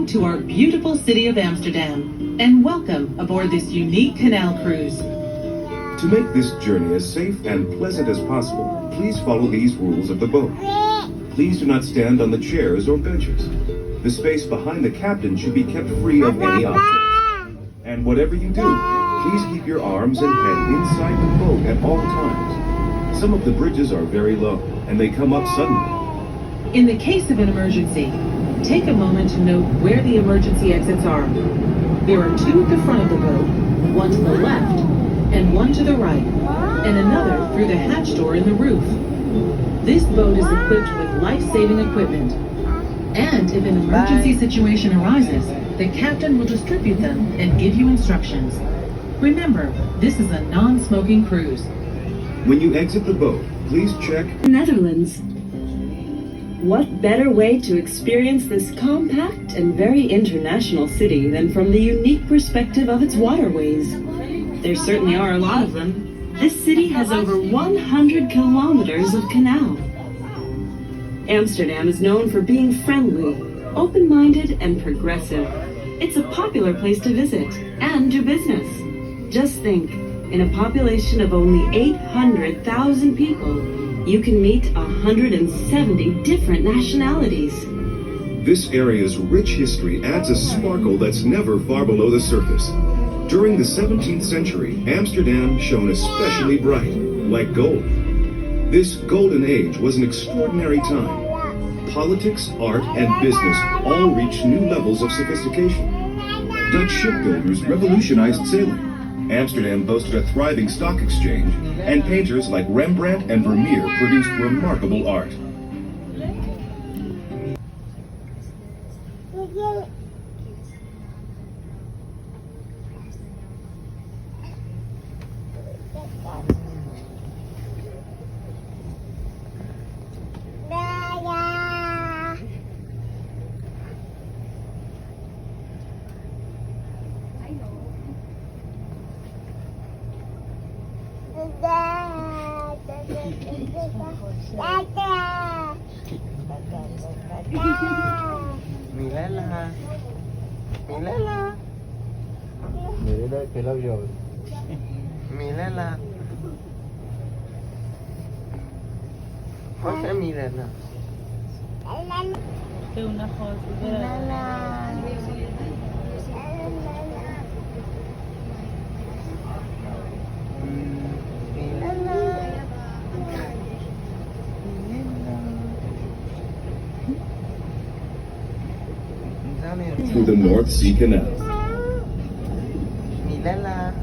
to our beautiful city of Amsterdam, and welcome aboard this unique canal cruise. To make this journey as safe and pleasant as possible, please follow these rules of the boat. Please do not stand on the chairs or benches. The space behind the captain should be kept free of any objects. And whatever you do, please keep your arms and head inside the boat at all times. Some of the bridges are very low, and they come up suddenly. In the case of an emergency, take a moment to note where the emergency exits are. There are two at the front of the boat, one to the left, and one to the right, and another through the hatch door in the roof. This boat is equipped with life-saving equipment, and if an emergency situation arises, the captain will distribute them and give you instructions. Remember, this is a non-smoking cruise. When you exit the boat, please check Netherlands. What better way to experience this compact and very international city than from the unique perspective of its waterways? There certainly are a lot of them. This city has over 100 kilometers of canal. Amsterdam is known for being friendly, open-minded, and progressive. It's a popular place to visit and do business. Just think, in a population of only 800,000 people, you can meet 170 different nationalities. this area's rich history adds a sparkle that's never far below the surface. During the 17th century, Amsterdam shone especially bright, like gold. This golden age was an extraordinary time. Politics, art, and business all reached new levels of sophistication. Dutch shipbuilders revolutionized sailing. Amsterdam boasted a thriving stock exchange, and painters like Rembrandt and Vermeer produced remarkable art. Milela. Milela. Milela que la vio. Milela. José Milela. Through the North Sea Canal. Milela.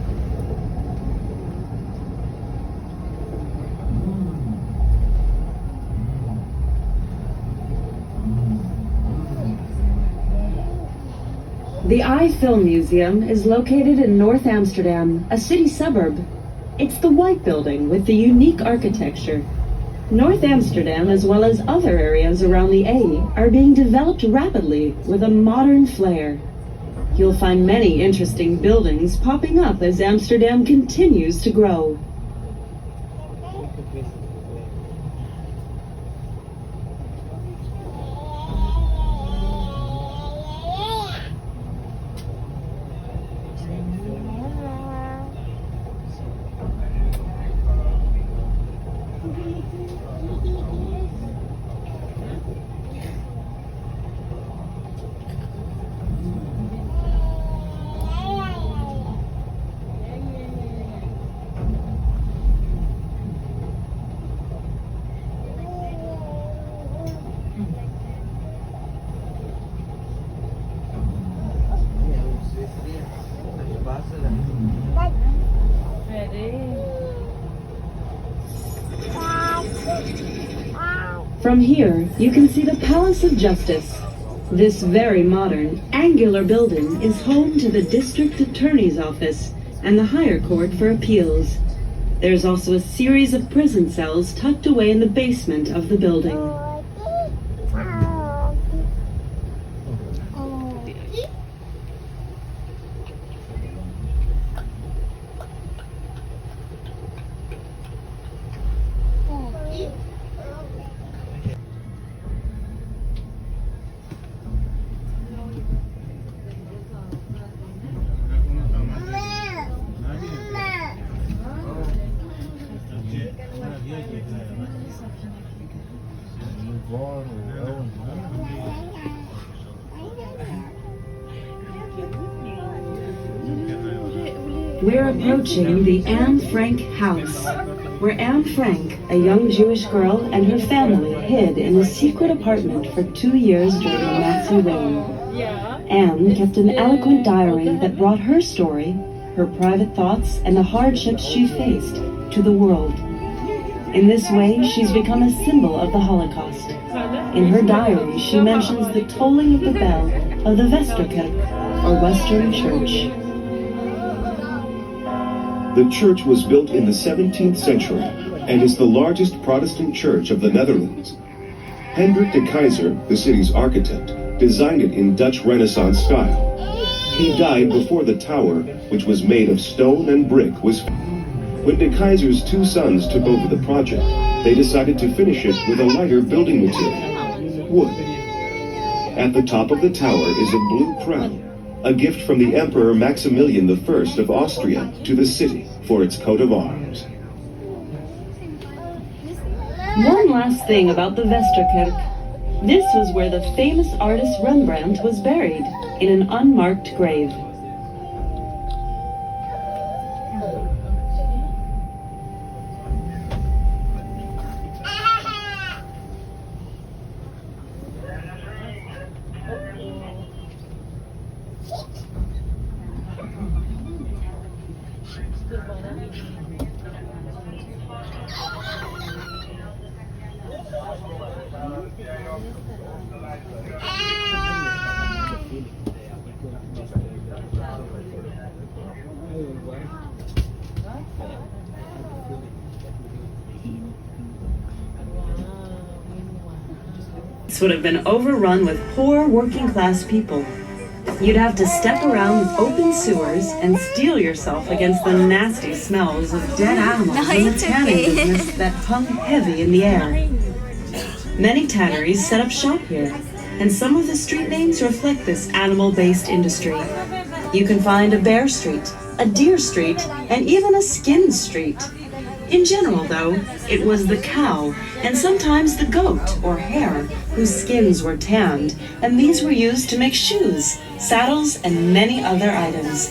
The Eye Film Museum is located in North Amsterdam, a city suburb. It's the white building with the unique architecture. North Amsterdam, as well as other areas around the A, are being developed rapidly with a modern flair. You'll find many interesting buildings popping up as Amsterdam continues to grow. From here, you can see the Palace of Justice. This very modern, angular building is home to the District Attorney's Office and the Higher Court for Appeals. There's also a series of prison cells tucked away in the basement of the building. We're approaching the Anne Frank house, where Anne Frank, a young Jewish girl, and her family hid in a secret apartment for 2 years during the Nazi reign. Anne kept an eloquent diary that brought her story, her private thoughts, and the hardships she faced to the world. In this way, she's become a symbol of the Holocaust. In her diary, she mentions the tolling of the bell of the Westerkerk, or Western Church. The church was built in the 17th century and is the largest Protestant church of the Netherlands. Hendrik de Keyser, the city's architect, designed it in Dutch Renaissance style. He died before the tower, which was made of stone and brick, was finished. When de Keyser's 2 sons took over the project, they decided to finish it with a lighter building material, wood. At the top of the tower is a blue crown, a gift from the Emperor Maximilian I of Austria to the city for its coat of arms. One last thing about the Westerkerk. This was where the famous artist Rembrandt was buried, in an unmarked grave. This would have been overrun with poor working-class people. You'd have to step around with open sewers and steel yourself against the nasty smells of dead animals and the tanning business that hung heavy in the air. Many tanneries set up shop here, and some of the street names reflect this animal-based industry. You can find a bear street, a deer street, and even a skin street. In general, though, it was the cow, and sometimes the goat or hare, whose skins were tanned, and these were used to make shoes, saddles, and many other items.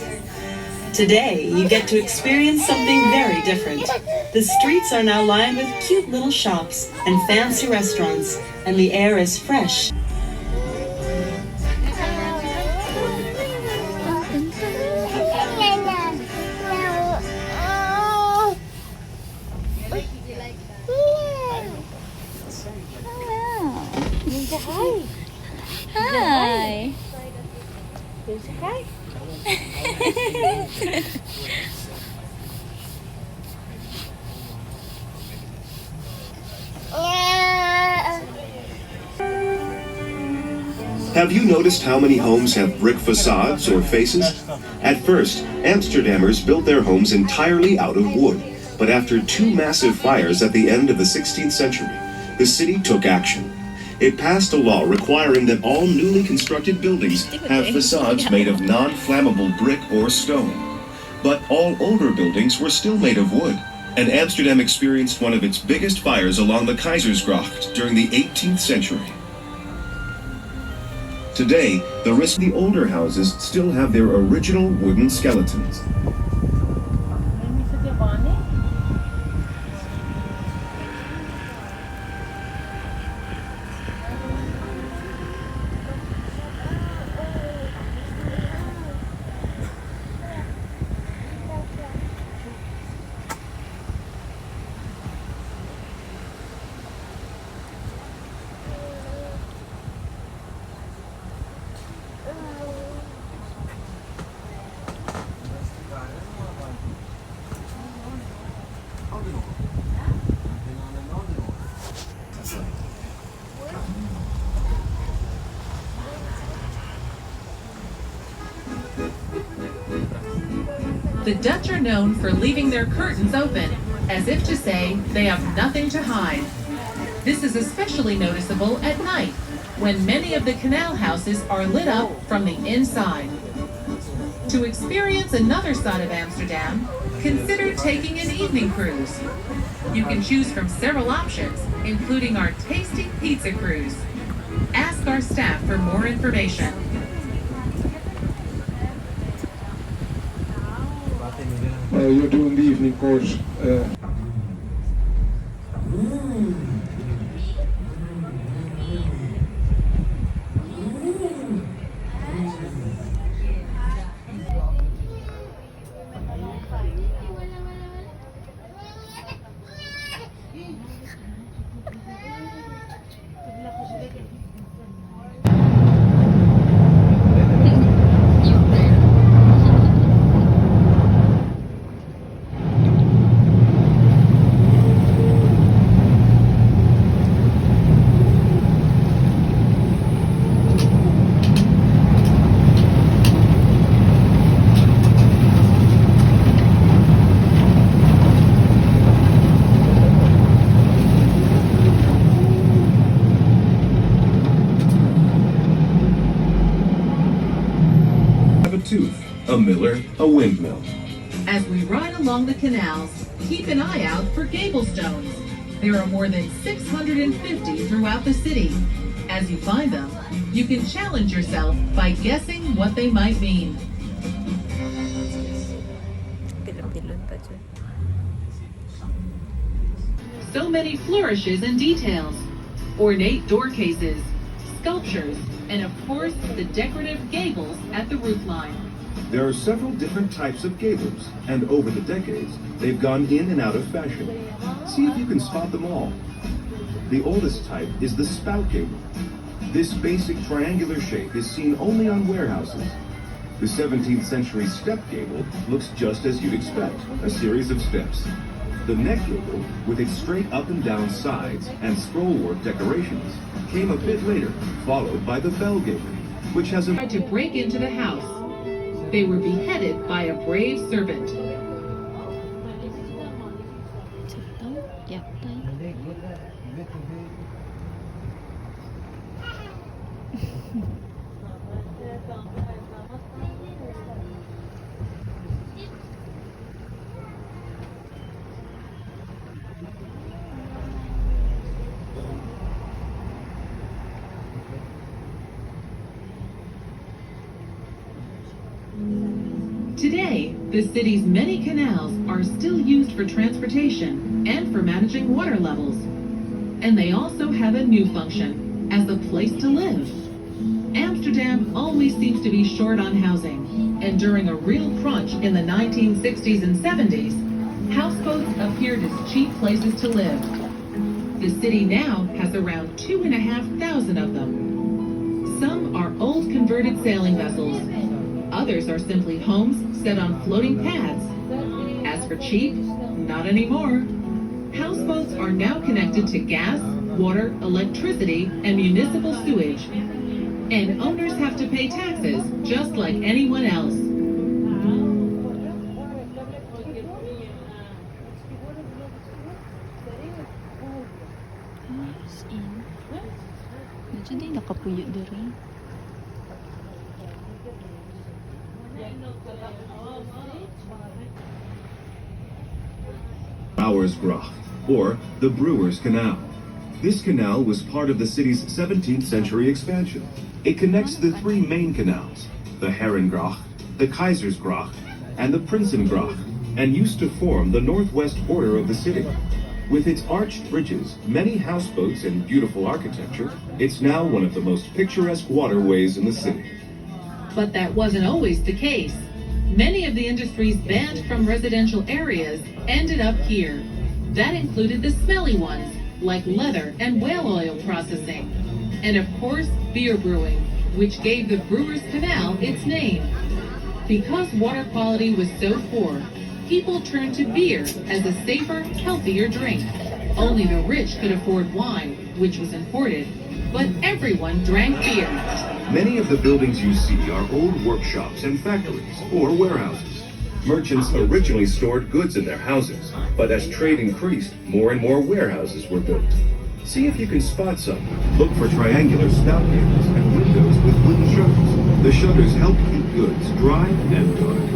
Today, you get to experience something very different. The streets are now lined with cute little shops and fancy restaurants, and the air is fresh. Hi. Have you noticed how many homes have brick facades or faces? At first, Amsterdammers built their homes entirely out of wood, but after 2 massive fires at the end of the 16th century, the city took action. It passed a law requiring that all newly constructed buildings have facades made of non-flammable brick or stone. But all older buildings were still made of wood, and Amsterdam experienced one of its biggest fires along the Keizersgracht during the 18th century. Today, the older houses still have their original wooden skeletons. The Dutch are known for leaving their curtains open, as if to say they have nothing to hide. This is especially noticeable at night, when many of the Canal houses are lit up from the inside. To experience another side of Amsterdam, consider taking an evening cruise. You can choose from several options, including our tasty pizza cruise. Ask our staff for more information. You're doing the evening course. A miller, a windmill. As we ride along the canals, keep an eye out for gable stones. There are more than 650 throughout the city. As you find them, you can challenge yourself by guessing what they might mean. So many flourishes and details, ornate door cases, sculptures, and of course the decorative gables at the roofline. There are several different types of gables, and over the decades, they've gone in and out of fashion. See if you can spot them all. The oldest type is the spout gable. This basic triangular shape is seen only on warehouses. The 17th century step gable looks just as you'd expect, a series of steps. The neck gable, with its straight up and down sides and scrollwork decorations, came a bit later, followed by the bell gable, which has Tried to break into the house. They were beheaded by a brave servant. Today, the city's many canals are still used for transportation and for managing water levels. And they also have a new function, as a place to live. Amsterdam always seems to be short on housing, and during a real crunch in the 1960s and 70s, houseboats appeared as cheap places to live. The city now has around 2,500 of them. Some are old converted sailing vessels. Others are simply homes set on floating pads. As for cheap, not anymore. Houseboats are now connected to gas, water, electricity, and municipal sewage. And owners have to pay taxes just like anyone else. Brouwersgracht, or the Brewers Canal. This canal was part of the city's 17th century expansion. It connects the three main canals, the Herengracht, the Keizersgracht, and the Prinsengracht, and used to form the northwest border of the city. With its arched bridges, many houseboats, and beautiful architecture, it's now one of the most picturesque waterways in the city. But that wasn't always the case. Many of the industries banned from residential areas ended up here. That included the smelly ones, like leather and whale oil processing. And of course, beer brewing, which gave the Brewers Canal its name. Because water quality was so poor, people turned to beer as a safer, healthier drink. Only the rich could afford wine, which was imported, but everyone drank beer. Many of the buildings you see are old workshops and factories or warehouses. Merchants originally stored goods in their houses, but as trade increased, more and more warehouses were built. See if you can spot some. Look for triangular spout gables and windows with wooden shutters. The shutters help keep goods dry and dark.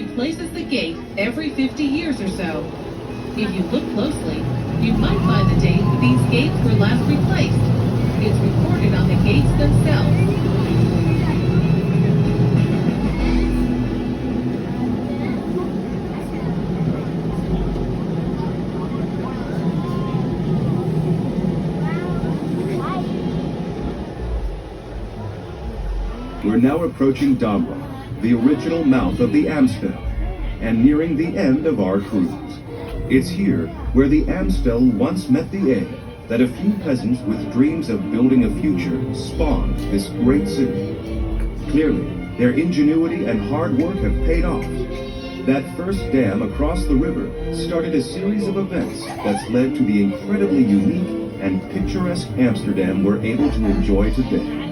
replaces the gate every 50 years or so. If you look closely, you might find the date these gates were last replaced. It's recorded on the gates themselves. We're now approaching Damra, the original mouth of the Amstel, and nearing the end of our cruise. It's here where the Amstel once met the egg that a few peasants with dreams of building a future spawned this great city. Clearly, their ingenuity and hard work have paid off. That first dam across the river started a series of events that's led to the incredibly unique and picturesque Amsterdam we're able to enjoy today.